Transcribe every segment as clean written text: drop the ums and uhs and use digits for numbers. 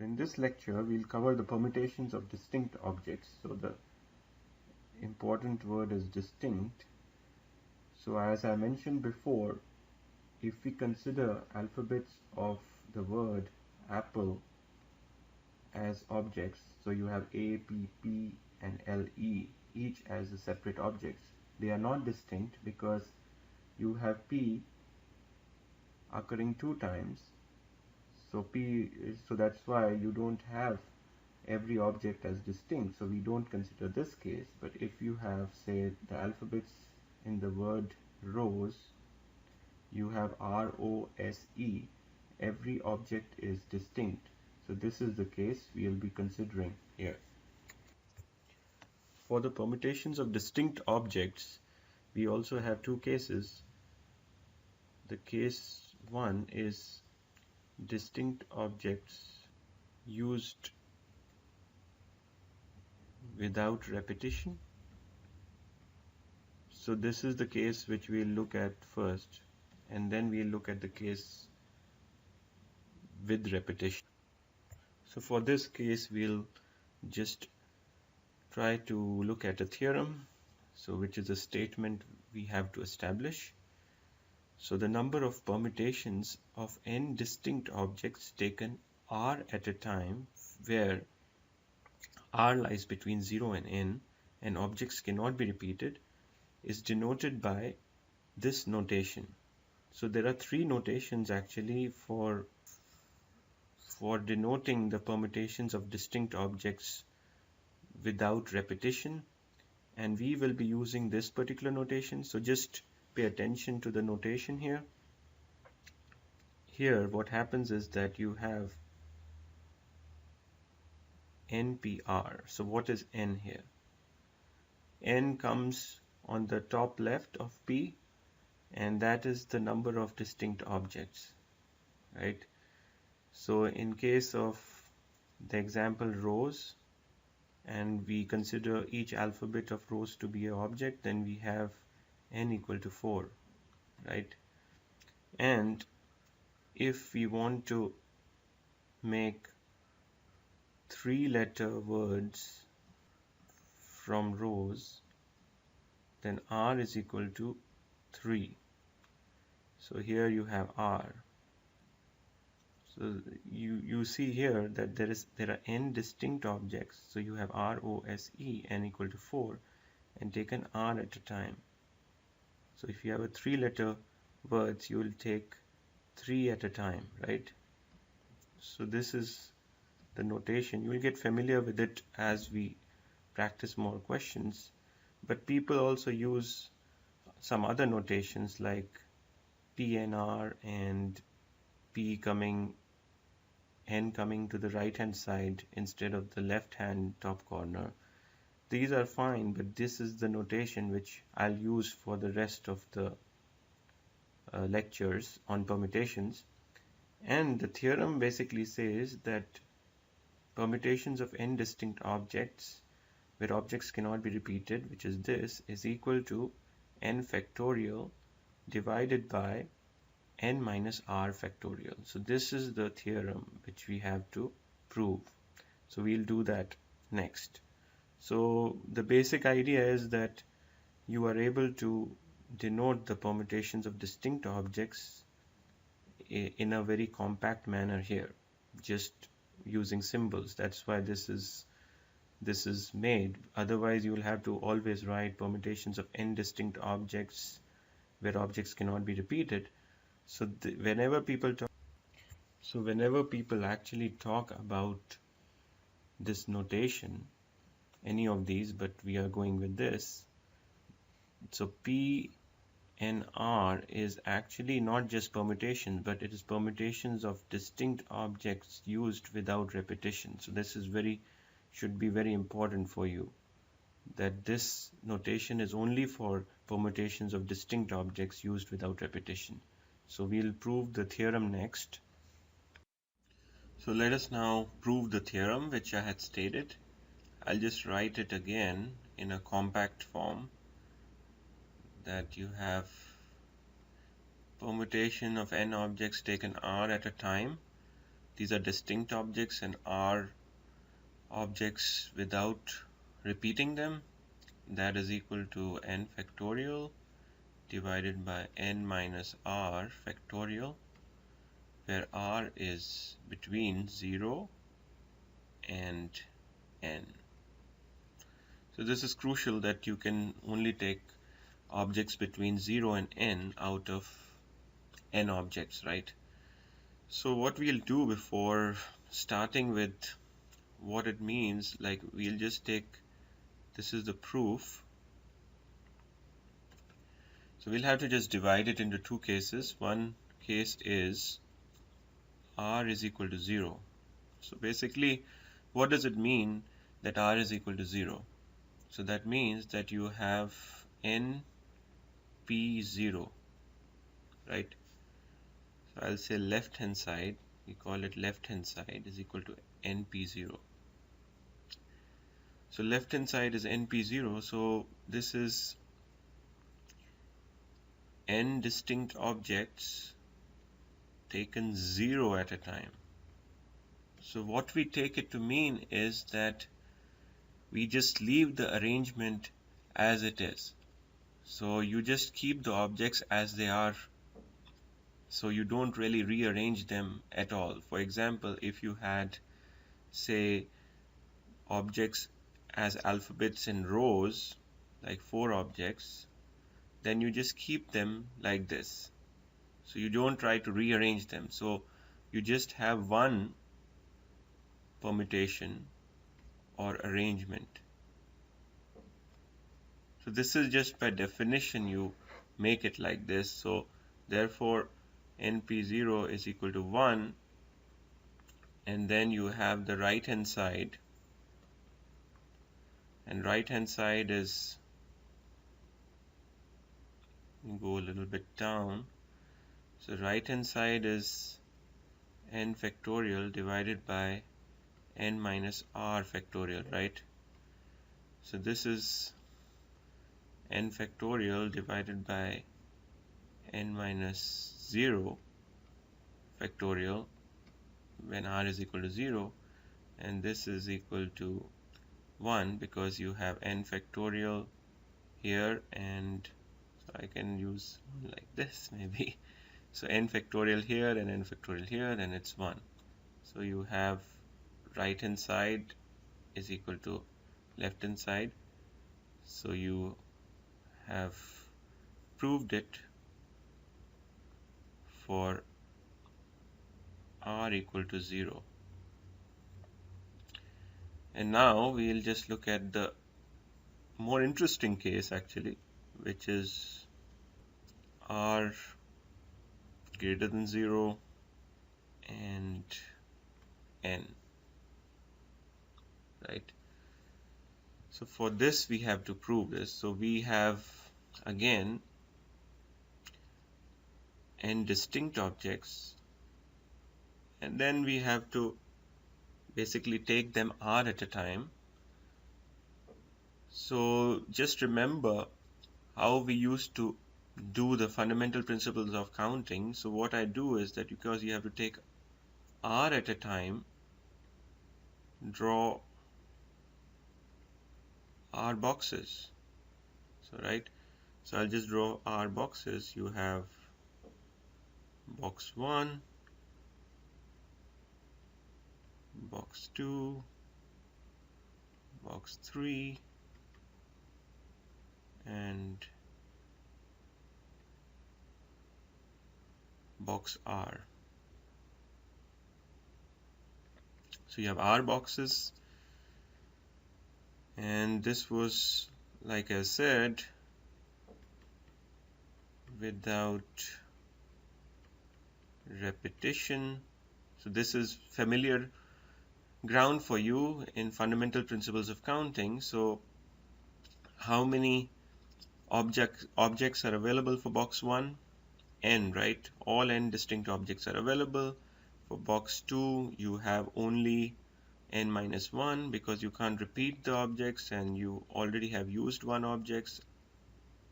So in this lecture, we'll cover the permutations of distinct objects. So the important word is distinct. So as I mentioned before, if we consider alphabets of the word apple as objects, so you have A, P, P and L, E, each as the separate objects. They are not distinct because you have P occurring 2 times. So that's why you don't have every object as distinct. So we don't consider this case. But if you have, say, the alphabets in the word rose, you have R, O, S, E. Every object is distinct. So this is the case we will be considering here. For the permutations of distinct objects, we also have 2 cases. The case 1 is distinct objects used without repetition. So this is the case which we'll look at first, and then we'll look at the case with repetition. So for this case, we'll just try to look at a theorem, so which is a statement we have to establish. So the number of permutations of n distinct objects taken r at a time, where r lies between 0 and n, and objects cannot be repeated, is denoted by this notation. So there are 3 notations actually for denoting the permutations of distinct objects without repetition, and we will be using this particular notation. So just pay attention to the notation here. Here what happens is that you have NPR. So what is N here? N comes on the top left of P, and that is the number of distinct objects, right? So in case of the example rose, and we consider each alphabet of rose to be an object, then we have n equal to 4, right? And if we want to make 3-letter words from rose, then R is equal to 3. So here you have R. So you see here that there are n distinct objects. So you have R, O, S, E, n equal to 4, and taken R at a time. So if you have a 3-letter words, you will take 3 at a time, right? So this is the notation. You will get familiar with it as we practice more questions. But people also use some other notations like PNR and n coming to the right hand side instead of the left hand top corner. These are fine, but this is the notation which I'll use for the rest of the lectures on permutations. And the theorem basically says that permutations of n distinct objects where objects cannot be repeated, which is this, is equal to n factorial divided by n minus r factorial. So this is the theorem which we have to prove. So we'll do that next. So the basic idea is that you are able to denote the permutations of distinct objects in a very compact manner here, just using symbols. That's why this is made. Otherwise you will have to always write permutations of n distinct objects where objects cannot be repeated. So whenever people actually talk about this notation, any of these, but we are going with this. So P and R is actually not just permutations, but it is permutations of distinct objects used without repetition. So this is should be very important for you, that this notation is only for permutations of distinct objects used without repetition. So we'll prove the theorem next. So let us now prove the theorem which I had stated. I'll just write it again in a compact form, that you have permutation of n objects taken R at a time, these are distinct objects and R objects without repeating them, that is equal to n factorial divided by n minus r factorial, where r is between 0 and n. So this is crucial, that you can only take objects between 0 and n out of n objects, right? So what we'll do before starting with what it means, like we'll just take, this is the proof. So we'll have to just divide it into two cases. One case is r is equal to 0. So basically, what does it mean that r is equal to 0? So that means that you have np0, right? So I'll say left hand side, we call it left hand side, is equal to np0. So left hand side is np0, so this is n distinct objects taken 0 at a time. So what we take it to mean is that we just leave the arrangement as it is. So you just keep the objects as they are. So you don't really rearrange them at all. For example, if you had, say, objects as alphabets in rows, like 4 objects, then you just keep them like this. So you don't try to rearrange them. So you just have one permutation or arrangement. So this is just by definition you make it like this. So therefore np0 is equal to 1, and then you have the right hand side, and right hand side is, go a little bit down, so right hand side is n factorial divided by n minus r factorial, right? So this is n factorial divided by n minus 0 factorial when r is equal to 0, and this is equal to 1 because you have n factorial here, and so I can use one like this maybe. So n factorial here and n factorial here, and it's 1. So you have right hand side is equal to left hand side. So you have proved it for r equal to 0. And now we'll just look at the more interesting case actually, which is r greater than 0 and n, right? So for this we have to prove this. So we have again n distinct objects, and then we have to basically take them r at a time. So just remember how we used to do the fundamental principles of counting. So what I do is that, because you have to take r at a time, draw r boxes. So right, so I'll just draw r boxes. You have box 1, box 2, box 3, and box R. So you have R boxes, and this was, like I said, without repetition. So this is familiar ground for you in fundamental principles of counting. So how many objects are available for box 1? N, right? All n distinct objects are available. For box 2 you have only n minus 1 because you can't repeat the objects and you already have used one objects,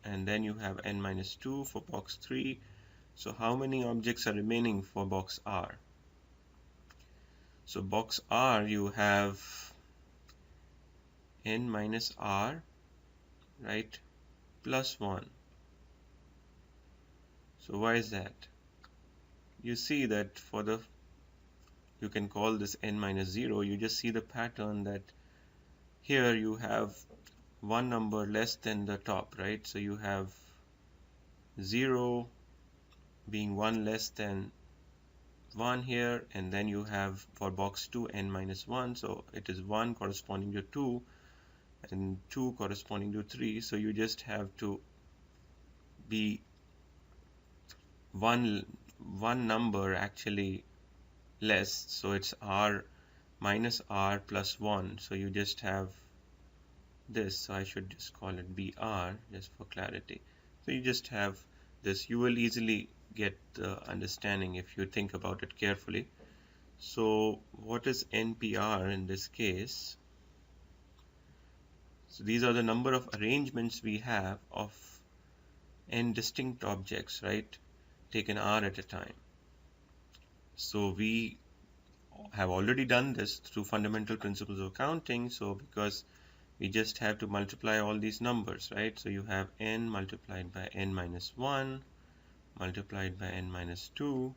and then you have n minus 2 for box 3. So how many objects are remaining for box R? So box R, you have n minus R, right, plus 1. So why is that? You see that for the, you can call this n minus 0, you just see the pattern that here you have one number less than the top, right? So you have 0 being 1 less than 1 here, and then you have for box 2 n minus 1, so it is 1 corresponding to 2 and 2 corresponding to 3, so you just have to be one number actually less, so it's r minus r plus 1, so you just have this, so I should just call it br just for clarity. So you just have this. You will easily get the understanding if you think about it carefully. So what is NPR in this case? So these are the number of arrangements we have of n distinct objects, right, taken r at a time. So we have already done this through fundamental principles of counting, so because we just have to multiply all these numbers, right? So you have n multiplied by n minus 1 multiplied by n minus 2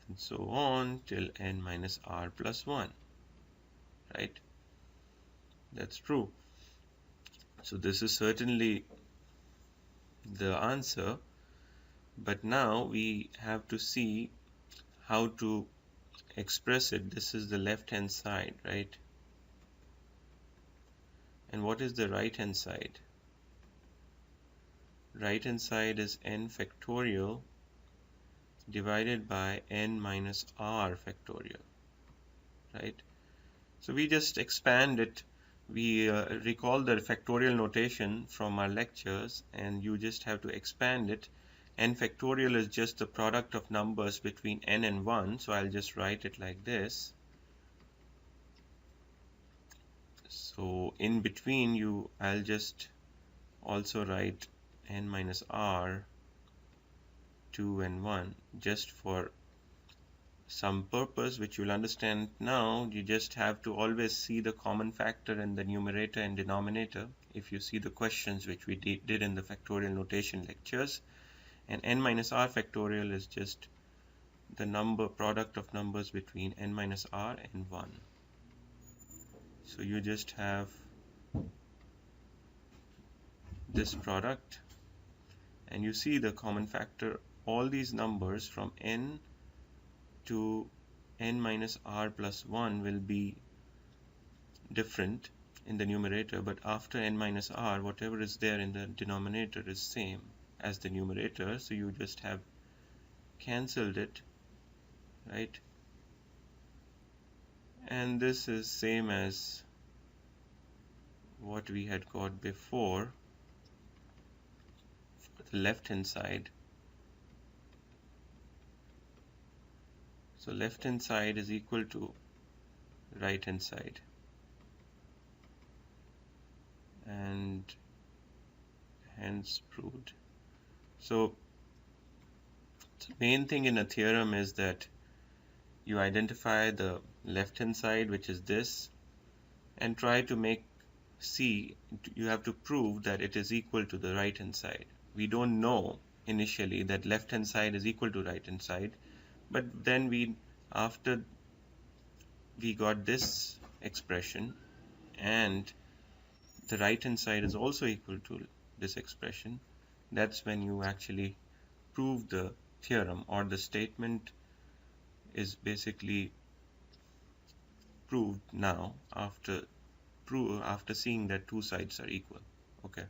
and so on till n minus r plus 1, right? That's true. So this is certainly the answer, but now we have to see how to express it. This is the left hand side, right? And what is the right hand side? Right hand side is n factorial divided by n minus r factorial, right? So we just expand it. We recall the factorial notation from our lectures, and you just have to expand it. N factorial is just the product of numbers between n and 1, so I'll just write it like this. So in between I'll just also write n minus r, 2 and 1, just for some purpose which you'll understand now. You just have to always see the common factor in the numerator and denominator if you see the questions which we did in the factorial notation lectures. And n minus r factorial is just the product of numbers between n minus r and 1. So you just have this product, and you see the common factor. All these numbers from n to n minus r plus 1 will be different in the numerator, but after n minus r, whatever is there in the denominator is same as the numerator, so you just have cancelled it, right? And this is same as what we had got before for the left hand side. So left hand side is equal to right hand side, and hence proved. So the main thing in a theorem is that you identify the left hand side, which is this, and try to you have to prove that it is equal to the right hand side. We don't know initially that left hand side is equal to right hand side, but then after we got this expression and the right hand side is also equal to this expression, that's when you actually prove the theorem, or the statement is basically proved now after seeing that two sides are equal. Okay.